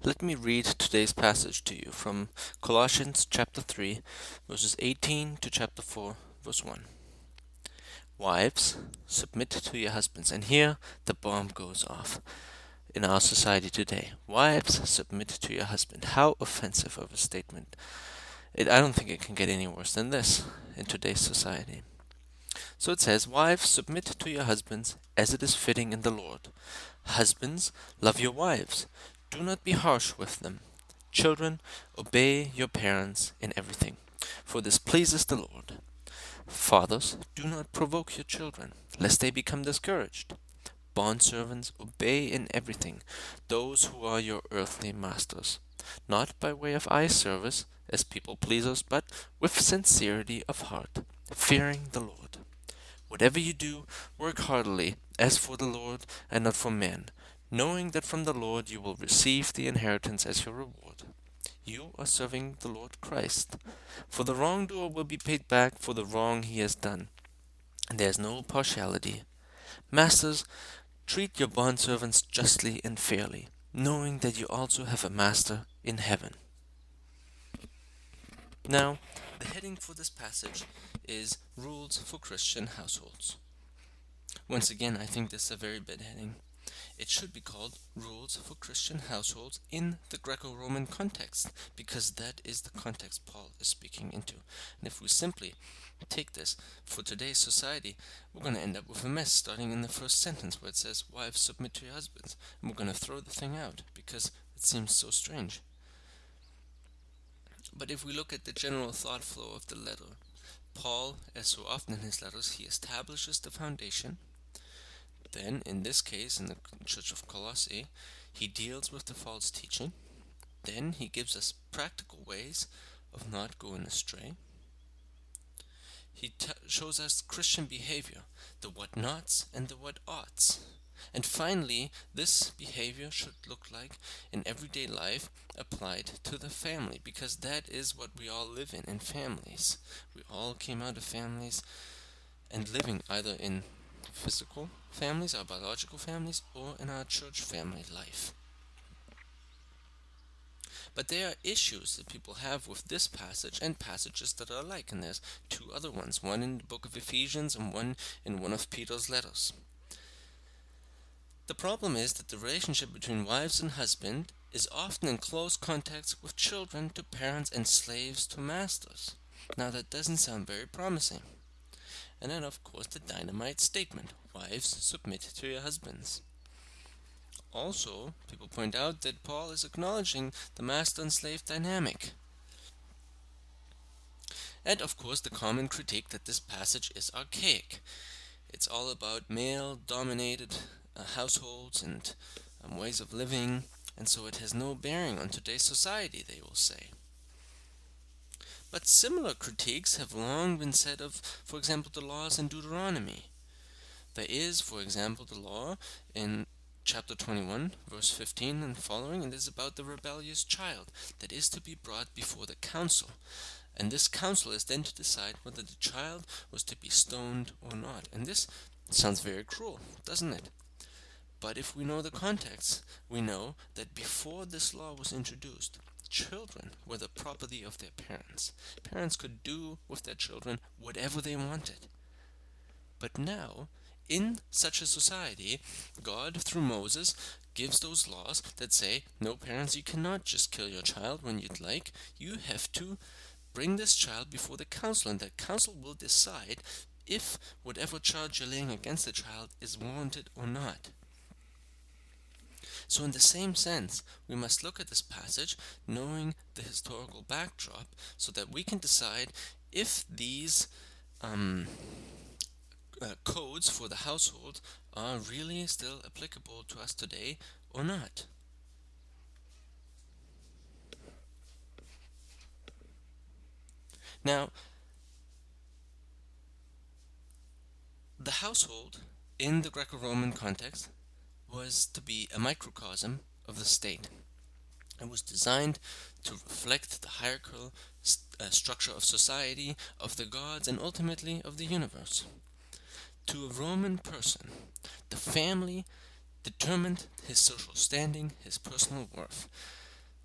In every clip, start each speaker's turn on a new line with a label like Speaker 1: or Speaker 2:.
Speaker 1: Let me read today's passage to you from Colossians chapter 3, verses 18 to chapter 4, verse 1. Wives, submit to your husbands. And here the bomb goes off in our society today. Wives, submit to your husband. How offensive of a statement. I don't think it can get any worse than this in today's society. So it says, Wives, submit to your husbands as it is fitting in the Lord. Husbands, love your wives. Do not be harsh with them. Children, obey your parents in everything, for this pleases the Lord. Fathers, do not provoke your children, lest they become discouraged. Bondservants, obey in everything those who are your earthly masters, not by way of eye service as people pleasers, but with sincerity of heart, fearing the Lord. Whatever you do, work heartily, as for the Lord and not for men, knowing that from the Lord you will receive the inheritance as your reward. You are serving the Lord Christ. For the wrongdoer will be paid back for the wrong he has done. And there is no partiality. Masters, treat your bondservants justly and fairly, knowing that you also have a master in heaven. Now, the heading for this passage is Rules for Christian Households. Once again, I think this is a very bad heading. It should be called Rules for Christian Households in the Greco-Roman context, because that is the context Paul is speaking into. And if we simply take this for today's society, we're going to end up with a mess starting in the first sentence where it says, Wives, submit to your husbands. And we're going to throw the thing out because it seems so strange. But if we look at the general thought flow of the letter, Paul, as so often in his letters, he establishes the foundation. Then, in this case, in the Church of Colossae, he deals with the false teaching. Then he gives us practical ways of not going astray. He shows us Christian behavior, the what-nots and the what-oughts. And finally, this behavior should look like in everyday life applied to the family, because that is what we all live in families. We all came out of families and living either in physical families, our biological families, or in our church family life. But there are issues that people have with this passage and passages that are alike, and there's two other ones, one in the book of Ephesians and one in one of Peter's letters. The problem is that the relationship between wives and husband is often in close contact with children to parents and slaves to masters. Now that doesn't sound very promising. And then, of course, the dynamite statement, wives, submit to your husbands. Also, people point out that Paul is acknowledging the master and slave dynamic. And, of course, the common critique that this passage is archaic. It's all about male-dominated households and ways of living, and so it has no bearing on today's society, they will say. But similar critiques have long been said of, for example, the laws in Deuteronomy. There is, for example, the law in chapter 21, verse 15 and following, and it is about the rebellious child that is to be brought before the council. And this council is then to decide whether the child was to be stoned or not. And this sounds very cruel, doesn't it? But if we know the context, we know that before this law was introduced, children were the property of their parents. Parents could do with their children whatever they wanted. But now, in such a society, God, through Moses, gives those laws that say, no, parents, you cannot just kill your child when you'd like. You have to bring this child before the council, and the council will decide if whatever charge you're laying against the child is warranted or not. So in the same sense, we must look at this passage knowing the historical backdrop so that we can decide if these codes for the household are really still applicable to us today or not. Now, the household in the Greco-Roman context was to be a microcosm of the state. It was designed to reflect the hierarchical structure of society, of the gods, and ultimately of the universe. To a Roman person, the family determined his social standing, his personal worth.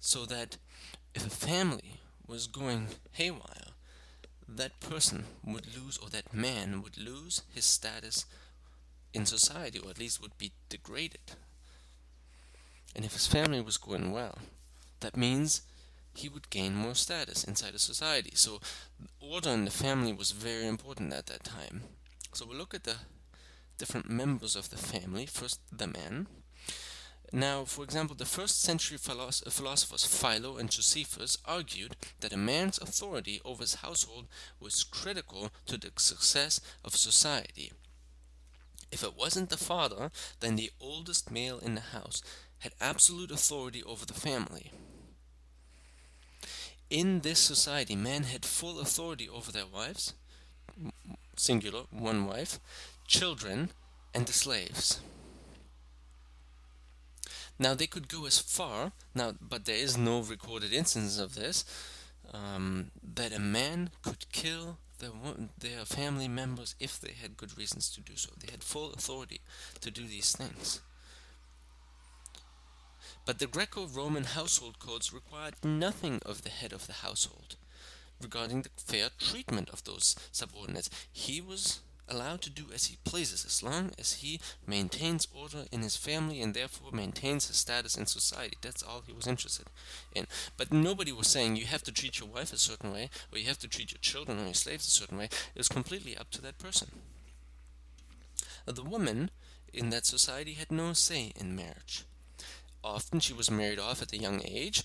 Speaker 1: so that if a family was going haywire, that person would lose, or that man would lose his status in society, or at least would be degraded. And if his family was going well, that means he would gain more status inside a society. So order in the family was very important at that time. So we'll look at the different members of the family. First, the man. Now, for example, the first century philosophers Philo and Josephus argued that a man's authority over his household was critical to the success of society. If it wasn't the father, then the oldest male in the house had absolute authority over the family. In this society, men had full authority over their wives, singular, one wife, children, and the slaves. Now they could go as far, but there is no recorded instance of this, that a man could kill their family members if they had good reasons to do so. They had full authority to do these things. But the Greco-Roman household codes required nothing of the head of the household regarding the fair treatment of those subordinates. He was allowed to do as he pleases as long as he maintains order in his family and therefore maintains his status in society. That's all he was interested in. But nobody was saying you have to treat your wife a certain way, or you have to treat your children or your slaves a certain way. It was completely up to that person. The woman in that society had no say in marriage. Often she was married off at a young age,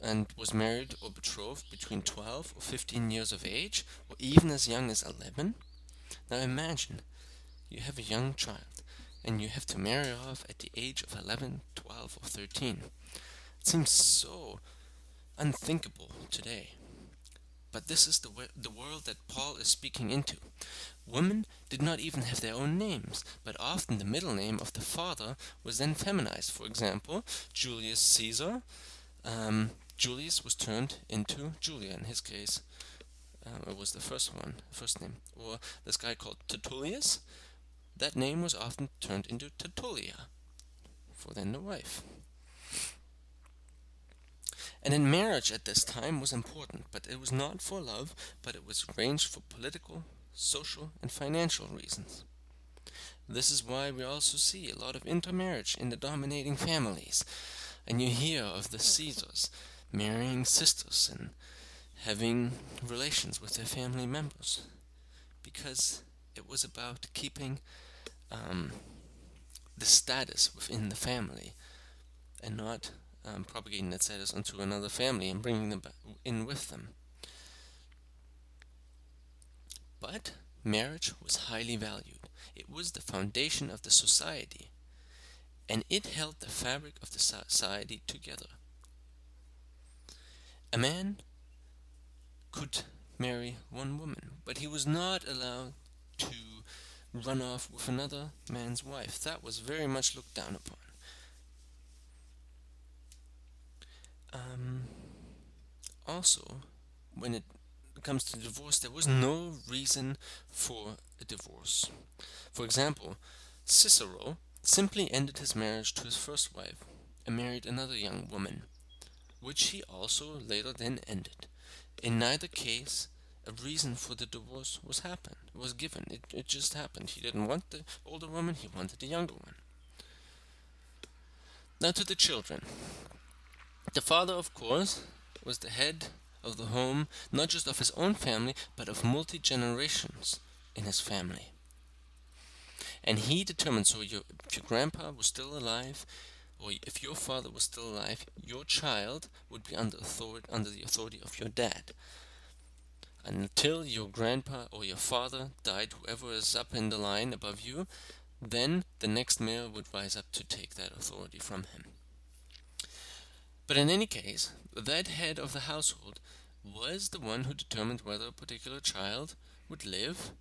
Speaker 1: and was married or betrothed between 12 or 15 years of age, or even as young as 11. Now imagine, you have a young child, and you have to marry off at the age of 11, 12, or 13. It seems so unthinkable today. But this is the world that Paul is speaking into. Women did not even have their own names, but often the middle name of the father was then feminized. For example, Julius Caesar, Julius was turned into Julia in his case. It was the first name. Or this guy called Tertullius, that name was often turned into Tertulia, for then the wife. And in marriage at this time was important, but it was not for love, but it was arranged for political, social, and financial reasons. This is why we also see a lot of intermarriage in the dominating families, and you hear of the Caesars marrying sisters and having relations with their family members, because it was about keeping the status within the family and not propagating that status onto another family and bringing them in with them. But marriage was highly valued. It was the foundation of the society, and it held the fabric of the society together. A man could marry one woman, but he was not allowed to run off with another man's wife. That was very much looked down upon. Also, when it comes to divorce, there was no reason for a divorce. For example, Cicero simply ended his marriage to his first wife and married another young woman, which he also later then ended. In neither case, a reason for the divorce was given. It just happened. He didn't want the older woman, he wanted the younger one. Now to the children. The father, of course, was the head of the home, not just of his own family, but of multi-generations in his family. And he determined, so if your grandpa was still alive, or if your father was still alive, your child would be under the authority of your dad. Until your grandpa or your father died, whoever is up in the line above you, then the next male would rise up to take that authority from him. But in any case, that head of the household was the one who determined whether a particular child would live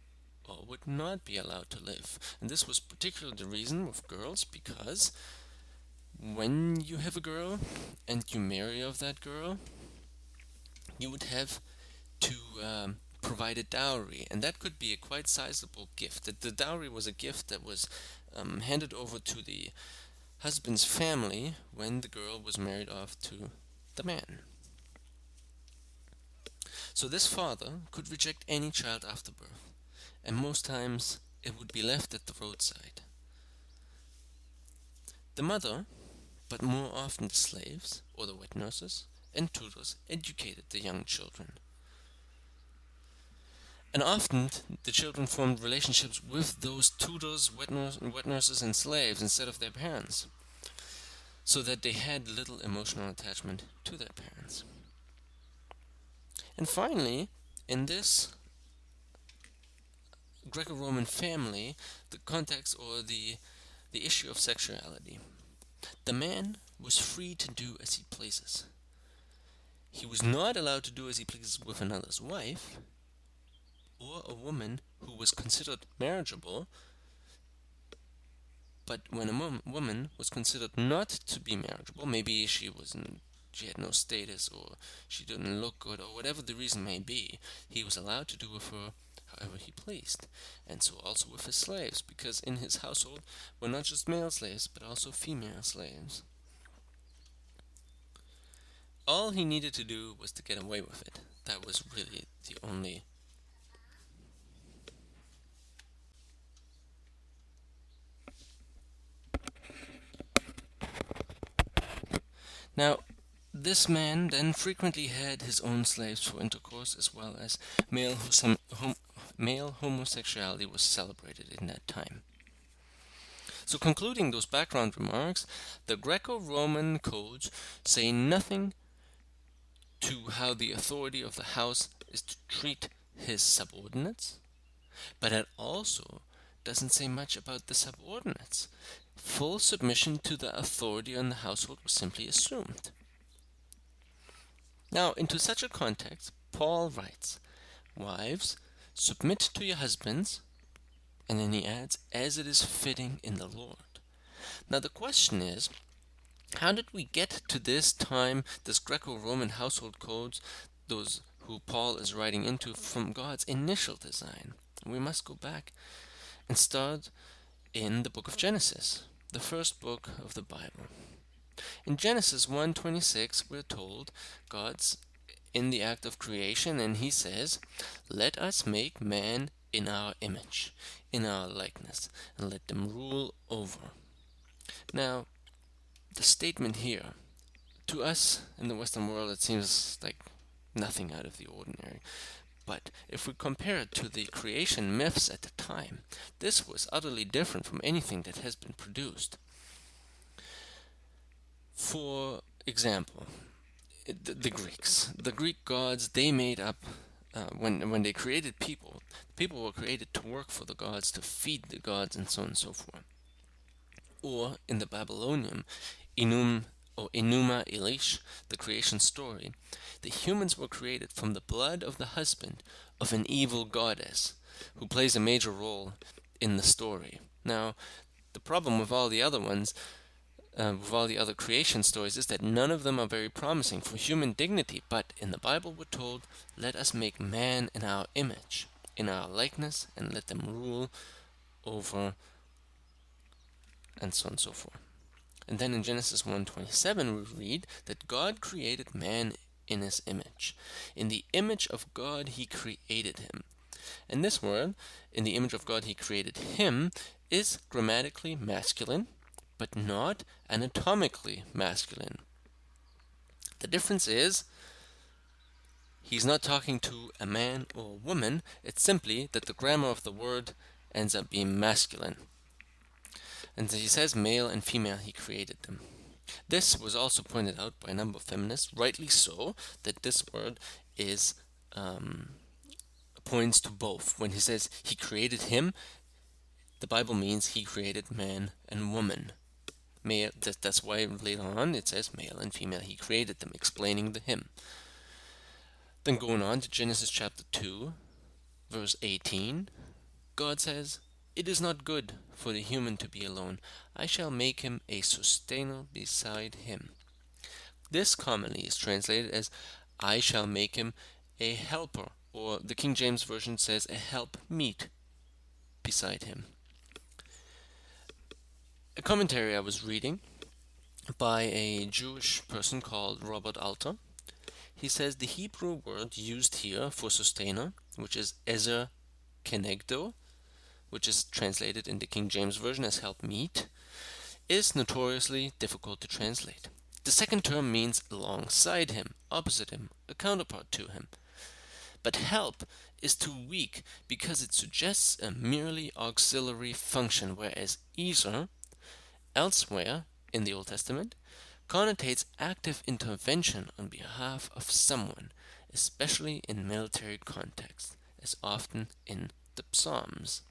Speaker 1: or would not be allowed to live. And this was particularly the reason with girls, because when you have a girl and you marry of that girl, you would have to provide a dowry, and that could be a quite sizable gift. The dowry was a gift that was handed over to the husband's family when the girl was married off to the man. So this father could reject any child after birth, and most times it would be left at the roadside. The mother, but more often the slaves or the wet nurses and tutors, educated the young children. And often the children formed relationships with those tutors, wet nurses, and slaves instead of their parents, so that they had little emotional attachment to their parents. And finally, in this Greco-Roman family, the context or the issue of sexuality. The man was free to do as he pleases. He was not allowed to do as he pleases with another's wife, or a woman who was considered marriageable, but when a woman was considered not to be marriageable, maybe she had no status, or she didn't look good, or whatever the reason may be, he was allowed to do with her however he pleased. And so also with his slaves, because in his household were not just male slaves, but also female slaves. All he needed to do was to get away with it. That was really the only. Now, this man then frequently had his own slaves for intercourse, as well as male homosexuality was celebrated in that time. So, concluding those background remarks, the Greco-Roman codes say nothing to how the authority of the house is to treat his subordinates, but it also doesn't say much about the subordinates. Full submission to the authority in the household was simply assumed. Now, into such a context, Paul writes, "Wives, submit to your husbands," and then he adds, "as it is fitting in the Lord." Now, the question is, how did we get to this time, this Greco-Roman household codes, those who Paul is writing into, from God's initial design? We must go back and start in the book of Genesis, the first book of the Bible. In Genesis 1:26, we're told God's in the act of creation, and he says, "Let us make man in our image, in our likeness, and let them rule over." Now, the statement here, to us in the Western world, it seems like nothing out of the ordinary. But if we compare it to the creation myths at the time, this was utterly different from anything that has been produced. For example, the Greeks, the Greek gods, they made up, when they created people, people were created to work for the gods, to feed the gods, and so on and so forth. Or in the Babylonian, Enuma Elish, the creation story, the humans were created from the blood of the husband of an evil goddess, who plays a major role in the story. Now, the problem with all the other ones, with all the other creation stories, is that none of them are very promising for human dignity. But in the Bible we're told, "Let us make man in our image, in our likeness, and let them rule over," and so on and so forth. And then in Genesis 1:27 we read that God created man in his image. In the image of God he created him. And this word, "in the image of God he created him," is grammatically masculine, but not anatomically masculine. The difference is, he's not talking to a man or a woman, it's simply that the grammar of the word ends up being masculine. And he says male and female he created them. This was also pointed out by a number of feminists, rightly so, that this word is points to both. When he says he created him, the Bible means he created man and woman. Male, that's why later on it says male and female he created them, explaining the him. Then going on to Genesis chapter 2, verse 18, God says, "It is not good for the human to be alone. I shall make him a sustainer beside him." This commonly is translated as, "I shall make him a helper," or the King James Version says, "a helpmeet beside him." A commentary I was reading by a Jewish person called Robert Alter. He says the Hebrew word used here for sustainer, which is ezer kenegdo, which is translated in the King James Version as help meet, is notoriously difficult to translate. The second term means alongside him, opposite him, a counterpart to him. But help is too weak because it suggests a merely auxiliary function, whereas ezer, elsewhere in the Old Testament, connotates active intervention on behalf of someone, especially in military context, as often in the Psalms.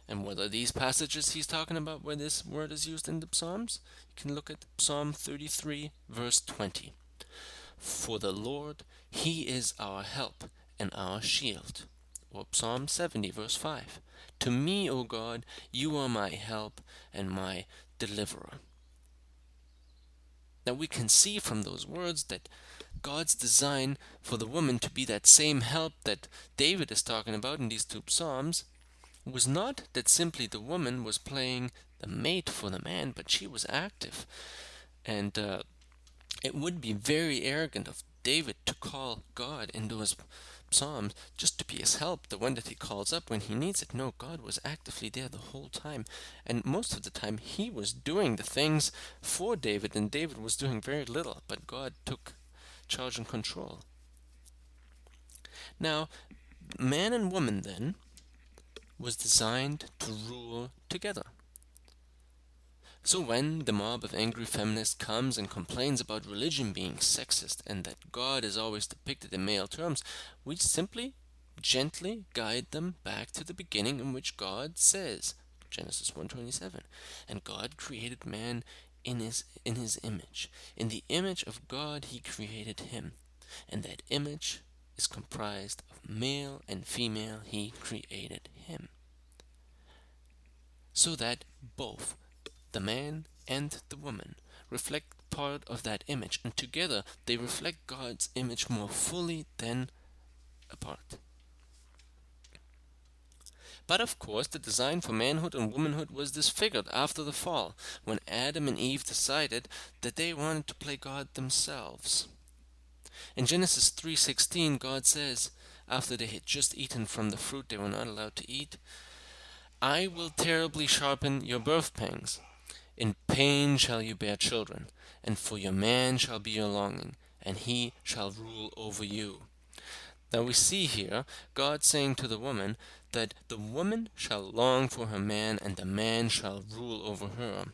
Speaker 1: And what are these passages he's talking about where this word is used in the Psalms? You can look at Psalm 33, verse 20. For the Lord, He is our help and our shield. Or Psalm 70, verse 5. To me, O God, you are my help and my deliverer. Now we can see from those words that God's design for the woman to be that same help that David is talking about in these two Psalms was not that simply the woman was playing the mate for the man, but she was active. And it would be very arrogant of David to call God into his Psalms just to be his help, the one that he calls up when he needs it. No, God was actively there the whole time. And most of the time, he was doing the things for David, and David was doing very little, but God took charge and control. Now, man and woman then was designed to rule together. So when the mob of angry feminists comes and complains about religion being sexist and that God is always depicted in male terms, we simply gently guide them back to the beginning in which God says, Genesis 1:27, and God created man in his image. In the image of God he created him, and that image is comprised of male and female he created him. So that both the man and the woman reflect part of that image, and together they reflect God's image more fully than apart. But of course, the design for manhood and womanhood was disfigured after the fall, when Adam and Eve decided that they wanted to play God themselves. In Genesis 3:16, God says, after they had just eaten from the fruit they were not allowed to eat, I will terribly sharpen your birth pangs. In pain shall you bear children, and for your man shall be your longing, and he shall rule over you. Now we see here God saying to the woman that the woman shall long for her man, and the man shall rule over her.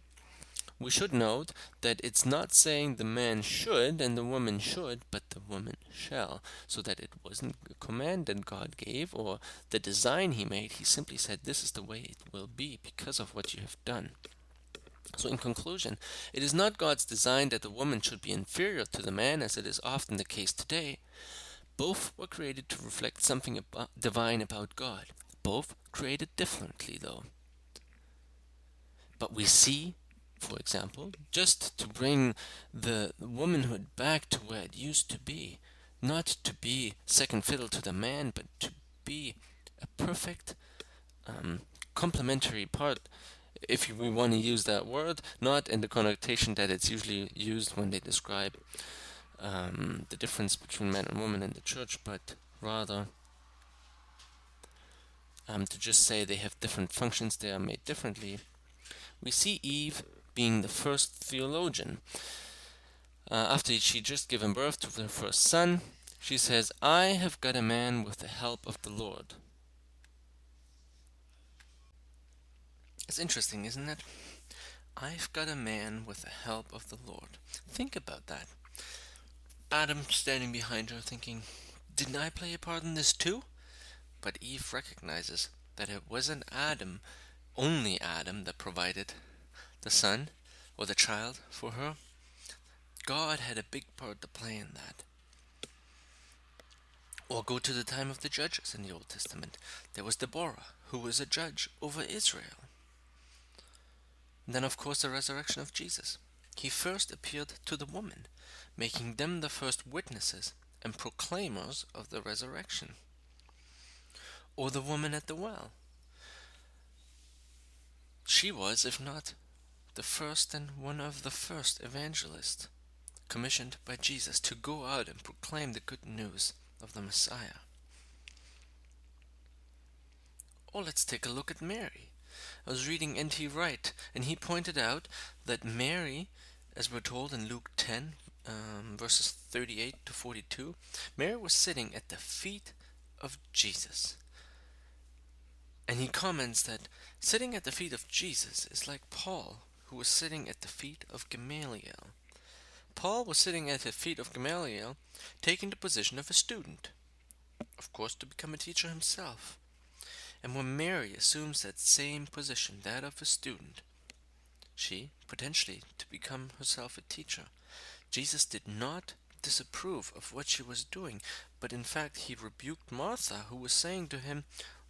Speaker 1: We should note that it's not saying the man should and the woman should, but the woman shall, so that it wasn't a command that God gave or the design he made. He simply said, this is the way it will be because of what you have done. So in conclusion, it is not God's design that the woman should be inferior to the man, as it is often the case today. Both were created to reflect something divine about God. Both created differently, though. But we see, for example, just to bring the womanhood back to where it used to be, not to be second fiddle to the man, but to be a perfect complementary part, if we want to use that word, not in the connotation that it's usually used when they describe the difference between man and woman in the church, but rather to just say they have different functions, they are made differently. We see Eve being the first theologian. After she just given birth to her first son, she says, I have got a man with the help of the Lord. It's interesting, isn't it? I've got a man with the help of the Lord. Think about that. Adam standing behind her thinking, didn't I play a part in this too? But Eve recognizes that it wasn't Adam, only Adam, that provided the son or the child for her. God had a big part to play in that. Or go to the time of the judges in the Old Testament. There was Deborah, who was a judge over Israel. And then, of course, the resurrection of Jesus. He first appeared to the woman, making them the first witnesses and proclaimers of the resurrection. Or the woman at the well. She was, if not the first and one of the first evangelists, commissioned by Jesus to go out and proclaim the good news of the Messiah. Or let's take a look at Mary. I was reading N.T. Wright, and he pointed out that Mary, as we're told in Luke 10, verses 38 to 42, Mary was sitting at the feet of Jesus. And he comments that sitting at the feet of Jesus is like Paul, who was sitting at the feet of Gamaliel. Paul was sitting at the feet of Gamaliel, taking the position of a student, of course to become a teacher himself. And when Mary assumes that same position, that of a student, she, potentially, to become herself a teacher, Jesus did not disapprove of what she was doing, but in fact he rebuked Martha, who was saying to him,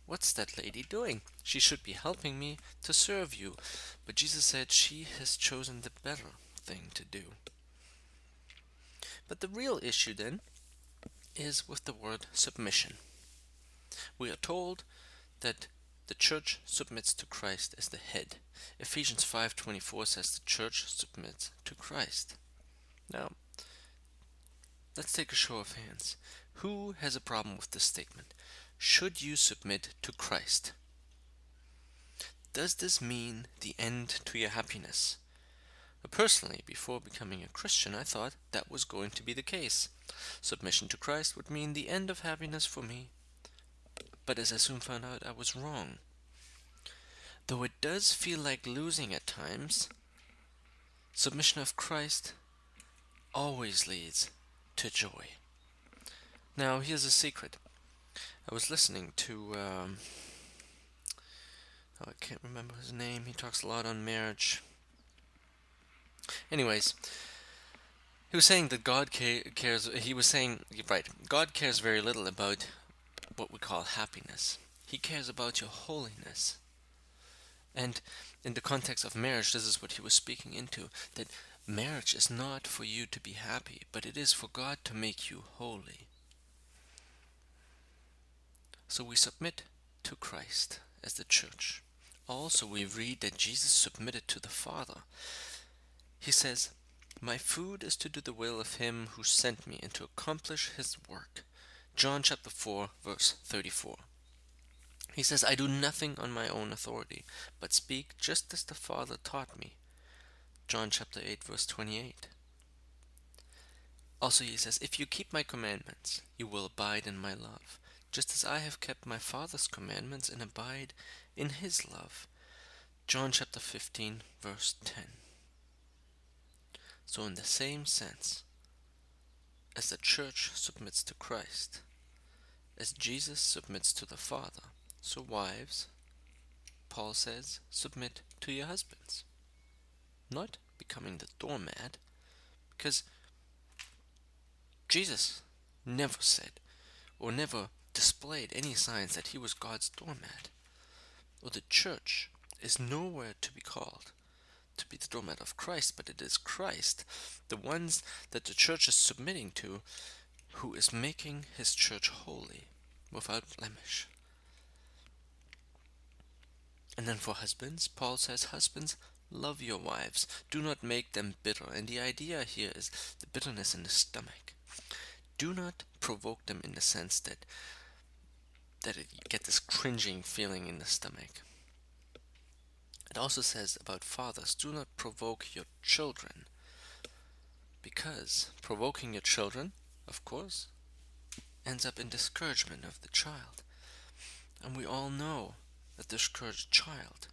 Speaker 1: "What's that lady doing? She should be helping me to serve you." But Jesus said she has chosen the better thing to do. But the real issue then is with the word submission. We are told that the church submits to Christ as the head. Ephesians 5:24 says the church submits to Christ. Now, let's take a show of hands. Who has a problem with this statement? Should you submit to Christ? Does this mean the end to your happiness? Personally, before becoming a Christian, I thought that was going to be the case. Submission to Christ would mean the end of happiness for me. But as I soon found out, I was wrong. Though it does feel like losing at times, submission of Christ always leads to joy. Now, here's a secret. I was listening to, I can't remember his name. He talks a lot on marriage. Anyways, he was saying that God cares, he was saying, right, God cares very little about what we call happiness. He cares about your holiness. And in the context of marriage, this is what he was speaking into, that marriage is not for you to be happy, but it is for God to make you holy. So we submit to Christ as the church. Also, we read that Jesus submitted to the Father. He says, "My food is to do the will of him who sent me and to accomplish his work." John chapter 4, verse 34. He says, "I do nothing on my own authority, but speak just as the Father taught me." John chapter 8, verse 28. Also he says, "If you keep my commandments, you will abide in my love, just as I have kept my Father's commandments and abide in his love." John chapter 15, verse 10. So in the same sense, as the church submits to Christ, as Jesus submits to the Father, so wives, Paul says, submit to your husbands. Not becoming the doormat, because Jesus never said or never displayed any signs that he was God's doormat. Or the church is nowhere to be called to be the doormat of Christ, but it is Christ, the ones that the church is submitting to, who is making his church holy, without blemish. And then for husbands, Paul says, "Husbands, love your wives. Do not make them bitter." And the idea here is the bitterness in the stomach. Do not provoke them in the sense that you get this cringing feeling in the stomach. It also says about fathers, do not provoke your children, because provoking your children, of course, ends up in discouragement of the child. And we all know a discouraged child,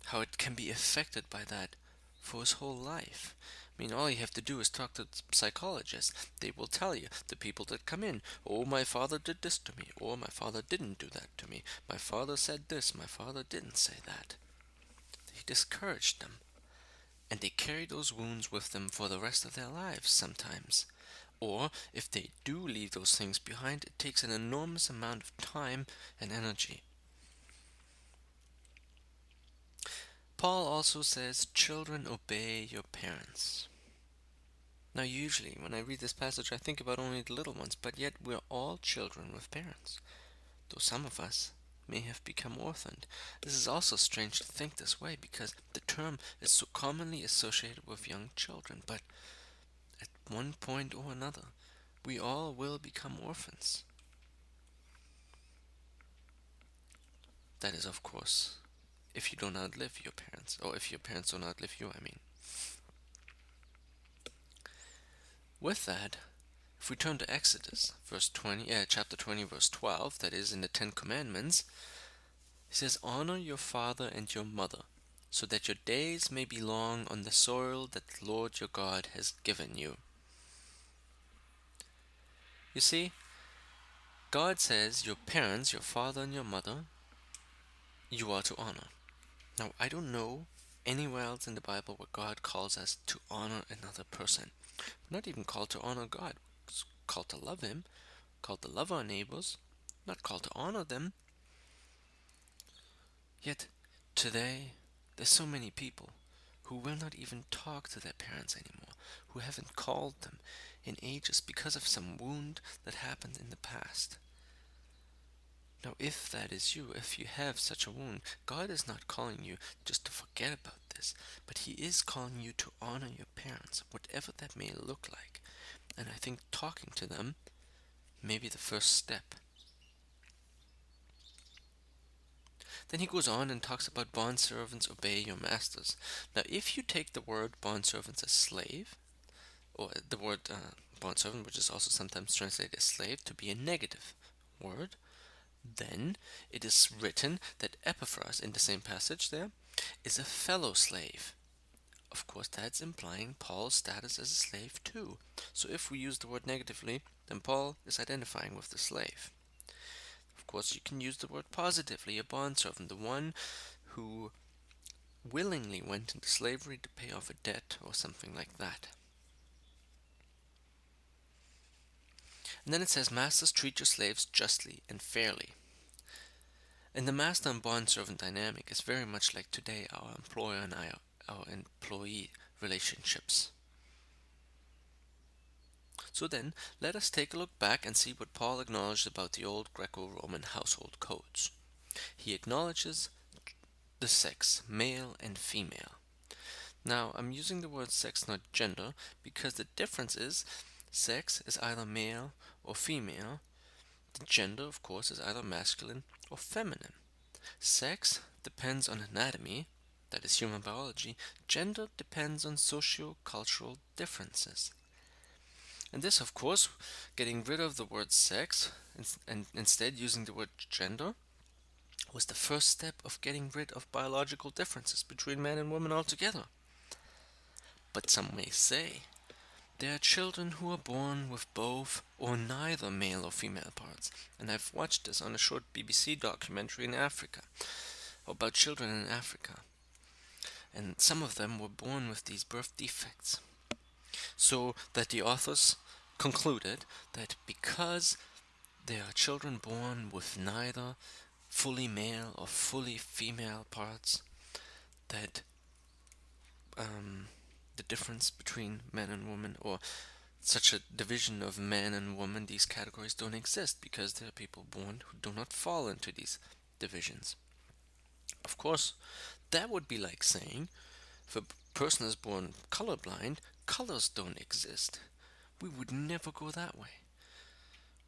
Speaker 1: how it can be affected by that for his whole life. I mean, all you have to do is talk to psychologists. They will tell you, the people that come in, "Oh, my father did this to me," or "My father didn't do that to me. My father said this, my father didn't say that." He discouraged them, and they carry those wounds with them for the rest of their lives sometimes. Or, if they do leave those things behind, it takes an enormous amount of time and energy. Paul also says, "Children, obey your parents." Now usually when I read this passage I think about only the little ones, but yet we're all children with parents. Though some of us may have become orphaned. This is also strange to think this way because the term is so commonly associated with young children, but at one point or another, we all will become orphans. That is, of course, if you don't outlive your parents, or if your parents don't outlive you, I mean. With that, if we turn to Exodus, chapter 20, verse 12, that is in the Ten Commandments, it says, "Honor your father and your mother, so that your days may be long on the soil that the Lord your God has given you." You see, God says your parents, your father and your mother, you are to honor. Now, I don't know anywhere else in the Bible where God calls us to honor another person. We're not even called to honor God. We're called to love Him, called to love our neighbors, not called to honor them. Yet, today, there's so many people who will not even talk to their parents anymore, who haven't called them in ages because of some wound that happened in the past. Now, if that is you, if you have such a wound, God is not calling you just to forget about this, but He is calling you to honor your parents, whatever that may look like. And I think talking to them may be the first step. Then he goes on and talks about bondservants, obey your masters. Now, if you take the word bondservants as slave, or the word bondservant, which is also sometimes translated as slave, to be a negative word, then it is written that Epaphras, in the same passage there, is a fellow slave. Of course, that's implying Paul's status as a slave too. So if we use the word negatively, then Paul is identifying with the slave. Of course, you can use the word positively, a bondservant, the one who willingly went into slavery to pay off a debt or something like that. And then it says, "Masters, treat your slaves justly and fairly." And the master and bondservant dynamic is very much like today our employer and our employee relationships. So then, let us take a look back and see what Paul acknowledged about the old Greco-Roman household codes. He acknowledges the sex, male and female. Now, I'm using the word sex, not gender, because the difference is sex is either male or female. The gender, of course, is either masculine or feminine. Sex depends on anatomy, that is human biology. Gender depends on socio-cultural differences. And this, of course, getting rid of the word sex and instead using the word gender, was the first step of getting rid of biological differences between men and women altogether. But some may say, there are children who are born with both or neither male or female parts, and I've watched this on a short BBC documentary in Africa, about children in Africa, and some of them were born with these birth defects. So that the authors concluded that because there are children born with neither fully male or fully female parts, that the difference between men and women, or such a division of man and woman, these categories don't exist because there are people born who do not fall into these divisions. Of course, that would be like saying if a person is born colorblind, colors don't exist. We would never go that way.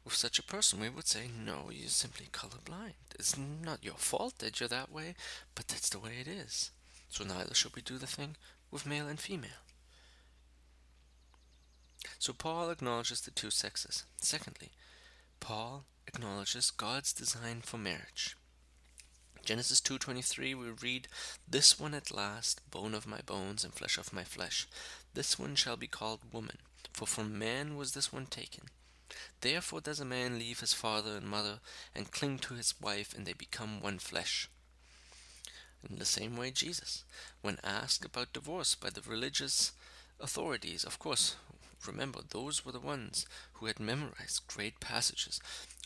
Speaker 1: With such a person, we would say, no, you're simply colorblind. It's not your fault that you're that way, but that's the way it is. So neither should we do the thing with male and female. So Paul acknowledges the two sexes. Secondly, Paul acknowledges God's design for marriage. Genesis 2:23 we read, "This one at last, bone of my bones and flesh of my flesh, this one shall be called woman, for from man was this one taken. Therefore does a man leave his father and mother and cling to his wife, and they become one flesh." In the same way, Jesus, when asked about divorce by the religious authorities, of course, remember, those were the ones who had memorized great passages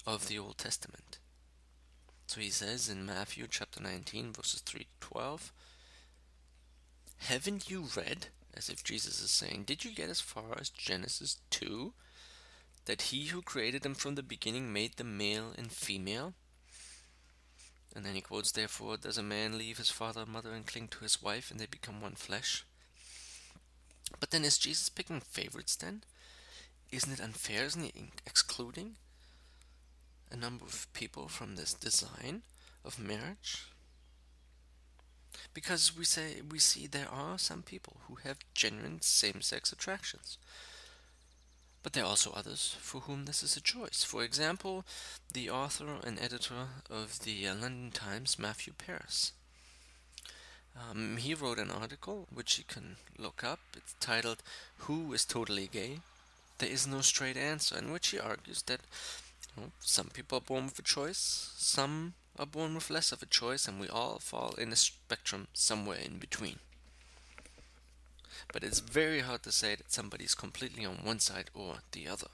Speaker 1: of the Old Testament. So he says in Matthew chapter 19, verses 3 to 12, "Haven't you read," as if Jesus is saying, "did you get as far as Genesis 2? That he who created them from the beginning made them male and female? And then he quotes, "Therefore does a man leave his father and mother and cling to his wife, and they become one flesh." But then is Jesus picking favorites then? Isn't it unfair? Isn't he excluding a number of people from this design of marriage? Because we see there are some people who have genuine same-sex attractions. But there are also others for whom this is a choice. For example, the author and editor of the London Times, Matthew Paris. He wrote an article which you can look up. It's titled, "Who is Totally Gay? There is no straight answer," in which he argues that some people are born with a choice, some are born with less of a choice, and we all fall in a spectrum somewhere in between. But it's very hard to say that somebody's completely on one side or the other.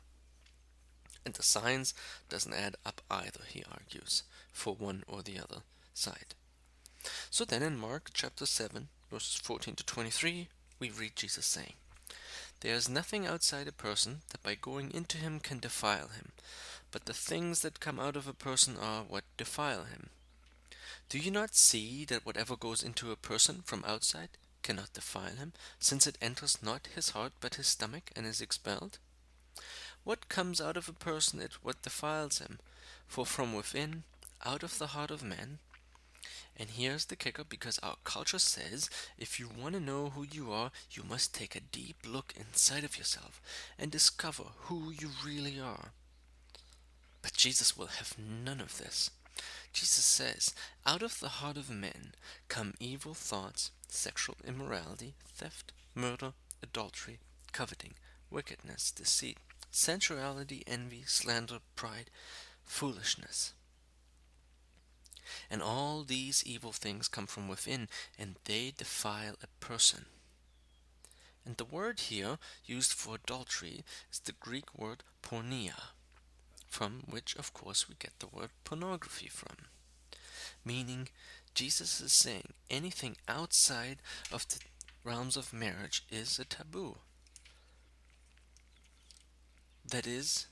Speaker 1: And the science doesn't add up either, he argues, for one or the other side. So then in Mark chapter 7, verses 14 to 23, we read Jesus saying, "There is nothing outside a person that by going into him can defile him, but the things that come out of a person are what defile him. Do you not see that whatever goes into a person from outside cannot defile him, since it enters not his heart but his stomach and is expelled? What comes out of a person is what defiles him, for from within, out of the heart of man." And here's the kicker, because our culture says if you want to know who you are, you must take a deep look inside of yourself and discover who you really are. But Jesus will have none of this. Jesus says, "Out of the heart of men come evil thoughts, sexual immorality, theft, murder, adultery, coveting, wickedness, deceit, sensuality, envy, slander, pride, foolishness. And all these evil things come from within, and they defile a person." And the word here used for adultery is the Greek word porneia, from which of course we get the word pornography from. Meaning, Jesus is saying anything outside of the realms of marriage is a taboo. That is,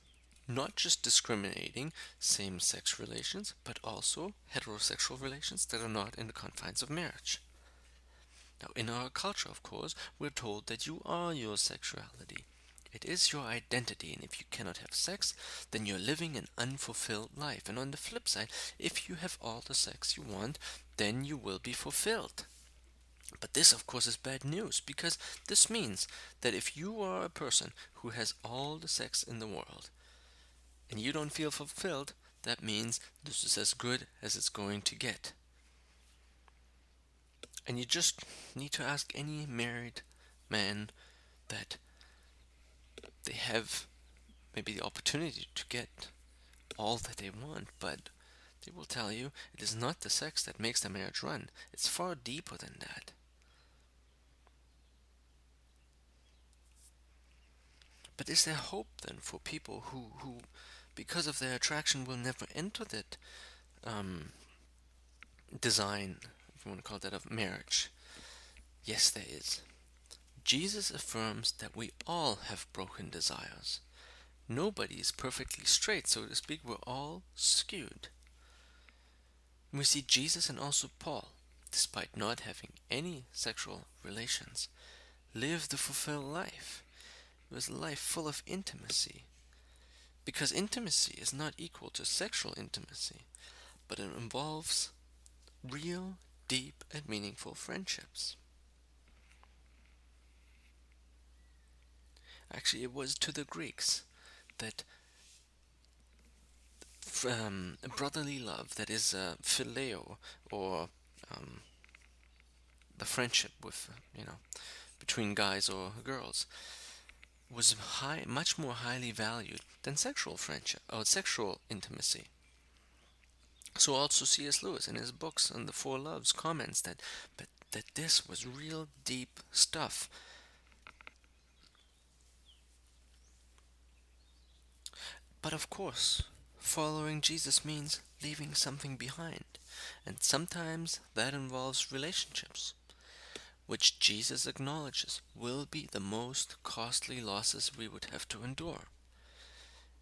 Speaker 1: not just discriminating same-sex relations, but also heterosexual relations that are not in the confines of marriage. Now, in our culture, of course, we're told that you are your sexuality. It is your identity, and if you cannot have sex, then you're living an unfulfilled life. And on the flip side, if you have all the sex you want, then you will be fulfilled. But this, of course, is bad news, because this means that if you are a person who has all the sex in the world, and you don't feel fulfilled, that means this is as good as it's going to get. And you just need to ask any married man that they have maybe the opportunity to get all that they want, but they will tell you it is not the sex that makes the marriage run. It's far deeper than that. But is there hope then for people who because of their attraction, will never enter that design, if you want to call that, of marriage? Yes, there is. Jesus affirms that we all have broken desires. Nobody is perfectly straight, so to speak. We're all skewed. We see Jesus and also Paul, despite not having any sexual relations, live the fulfilled life. It was a life full of intimacy. Because intimacy is not equal to sexual intimacy, but it involves real, deep, and meaningful friendships. Actually, it was to the Greeks that brotherly love, that is phileo, or the friendship with, between guys or girls, was much more highly valued than sexual friendship or sexual intimacy. So also C.S. Lewis in his books on the Four Loves comments that this was real deep stuff. But of course, following Jesus means leaving something behind, and sometimes that involves relationships, which Jesus acknowledges will be the most costly losses we would have to endure.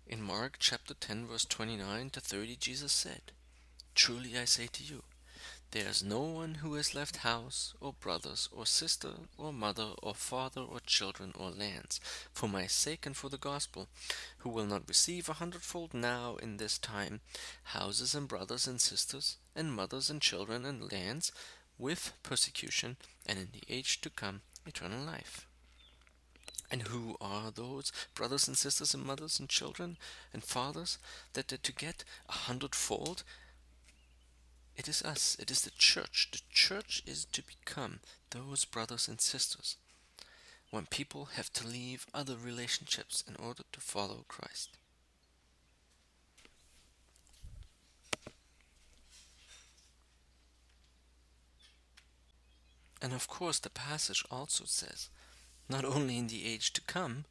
Speaker 1: In Mark chapter 10 verse 29 to 30, Jesus said, Truly I say to you, there is no one who has left house, or brothers, or sister, or mother, or father, or children, or lands, for my sake and for the gospel, who will not receive 100-fold now in this time, houses and brothers and sisters, and mothers and children and lands, with persecution, and in the age to come eternal life. And who are those brothers and sisters and mothers and children and fathers that are to get 100-fold? It is us, it is the church. The church is to become those brothers and sisters when people have to leave other relationships in order to follow Christ. And of course, the passage also says, not only in the age to come,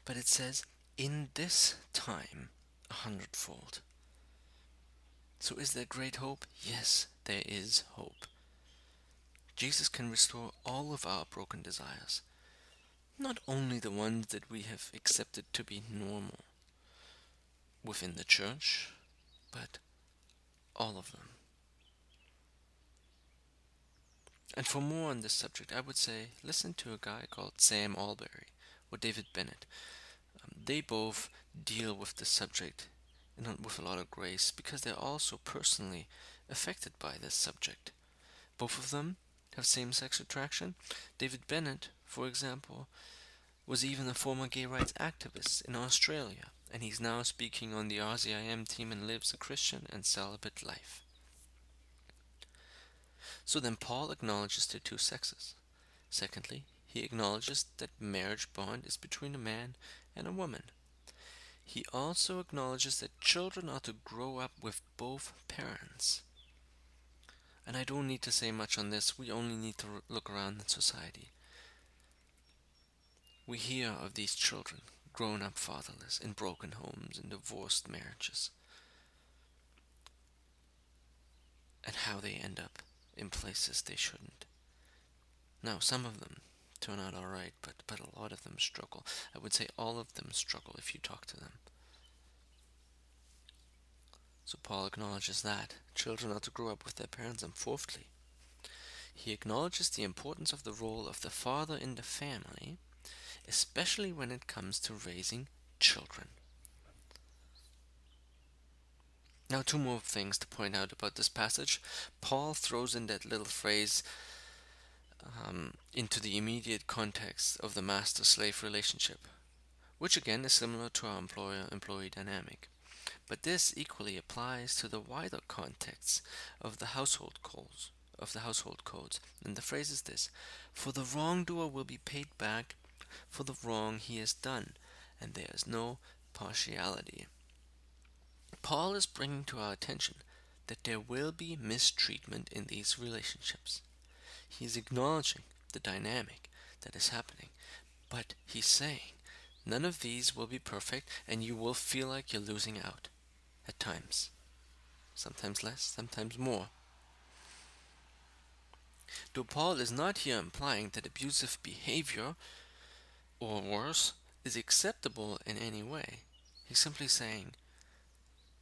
Speaker 1: but it says, in this time, 100-fold. So is there great hope? Yes, there is hope. Jesus can restore all of our broken desires, not only the ones that we have accepted to be normal within the church, but all of them. And for more on this subject, I would say listen to a guy called Sam Alberry or David Bennett. They both deal with this subject with a lot of grace because they're also personally affected by this subject. Both of them have same-sex attraction. David Bennett, for example, was even a former gay rights activist in Australia, and he's now speaking on the RZIM team and lives a Christian and celibate life. So then Paul acknowledges the two sexes. Secondly, he acknowledges that marriage bond is between a man and a woman. He also acknowledges that children are to grow up with both parents. And I don't need to say much on this, we only need to look around in society. We hear of these children grown up fatherless, in broken homes, in divorced marriages, and how they end up in places they shouldn't. Now, some of them turn out alright, but a lot of them struggle. I would say all of them struggle if you talk to them. So Paul acknowledges that children are to grow up with their parents, and fourthly, he acknowledges the importance of the role of the father in the family, especially when it comes to raising children. Now, two more things to point out about this passage. Paul throws in that little phrase into the immediate context of the master-slave relationship, which again is similar to our employer-employee dynamic. But this equally applies to the wider context of the household codes. And the phrase is this: for the wrongdoer will be paid back for the wrong he has done, and there is no partiality. Paul is bringing to our attention that there will be mistreatment in these relationships. He is acknowledging the dynamic that is happening, but he's saying none of these will be perfect, and you will feel like you're losing out at times. Sometimes less, sometimes more. Though Paul is not here implying that abusive behavior, or worse, is acceptable in any way. He's simply saying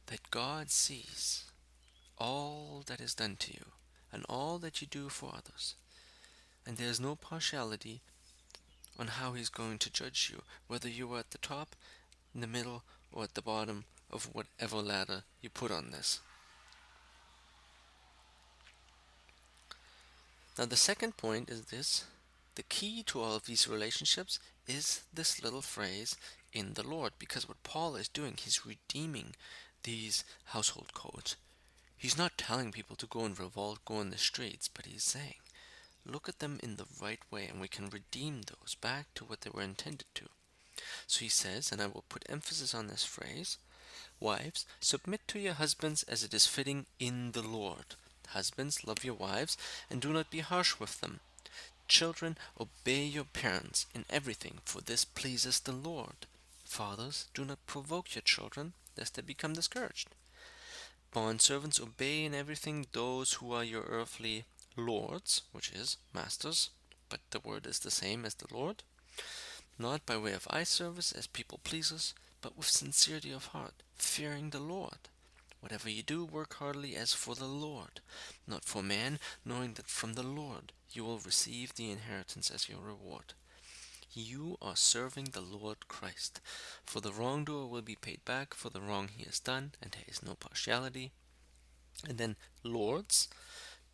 Speaker 1: that God sees all that is done to you and all that you do for others, and there is no partiality on how he's going to judge you, whether you are at the top, in the middle, or at the bottom of whatever ladder you put on this. Now the second point is this: the key to all of these relationships is this little phrase, in the Lord, because what Paul is doing, he's redeeming these household codes. He's not telling people to go and revolt, go in the streets, but he's saying, look at them in the right way, and we can redeem those back to what they were intended to. So he says, and I will put emphasis on this phrase, wives, submit to your husbands as it is fitting in the Lord. Husbands, love your wives, and do not be harsh with them. Children, obey your parents in everything, for this pleases the Lord. Fathers, do not provoke your children, lest they become discouraged. Bondservants, obey in everything those who are your earthly lords, which is masters, but the word is the same as the Lord, not by way of eye service as people pleasers, but with sincerity of heart, fearing the Lord. Whatever you do, work heartily as for the Lord, not for man, knowing that from the Lord you will receive the inheritance as your reward. You are serving the Lord Christ. For the wrongdoer will be paid back for the wrong he has done, and there is no partiality. And then, lords,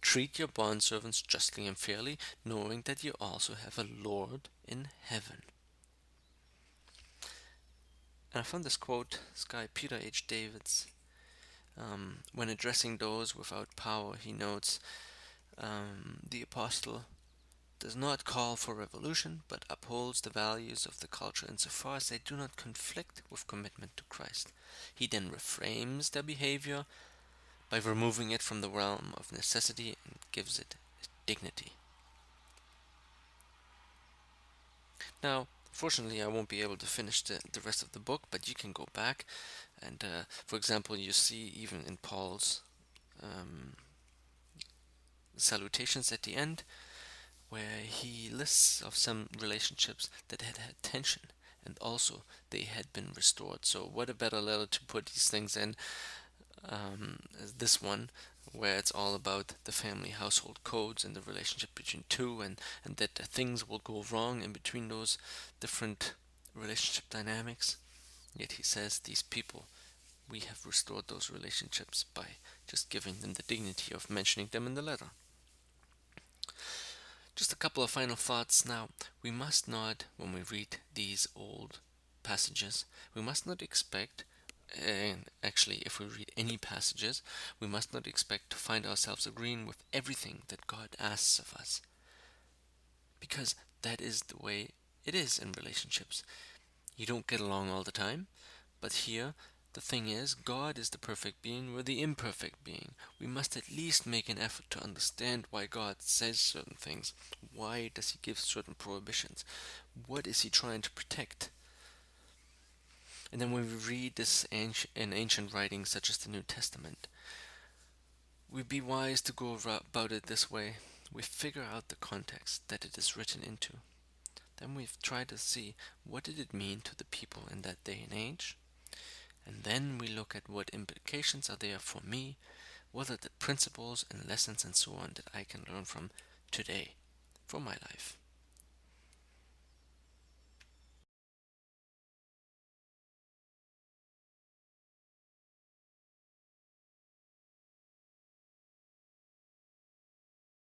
Speaker 1: treat your bondservants justly and fairly, knowing that you also have a Lord in heaven. And I found this quote, this guy Peter H. Davids, when addressing those without power, he notes, the apostle does not call for revolution, but upholds the values of the culture insofar as they do not conflict with commitment to Christ. He then reframes their behavior by removing it from the realm of necessity and gives it dignity. Now, fortunately, I won't be able to finish the rest of the book, but you can go back and, for example, you see even in Paul's salutations at the end, where he lists of some relationships that had had tension and also they had been restored. So what a better letter to put these things in, as this one, where it's all about the family household codes and the relationship between two, and that things will go wrong in between those different relationship dynamics. Yet he says these people, we have restored those relationships by just giving them the dignity of mentioning them in the letter. Just a couple of final thoughts now. We must not, when we read these old passages, we must not expect, and actually, if we read any passages, we must not expect to find ourselves agreeing with everything that God asks of us. Because that is the way it is in relationships. You don't get along all the time, but here the thing is, God is the perfect being, we're the imperfect being. We must at least make an effort to understand why God says certain things. Why does He give certain prohibitions? What is He trying to protect? And then when we read this in ancient writings such as the New Testament, we'd be wise to go about it this way. We figure out the context that it is written into. Then we've tried to see what did it mean to the people in that day and age. And then we look at what implications are there for me, what are the principles and lessons and so on that I can learn from today, for my life.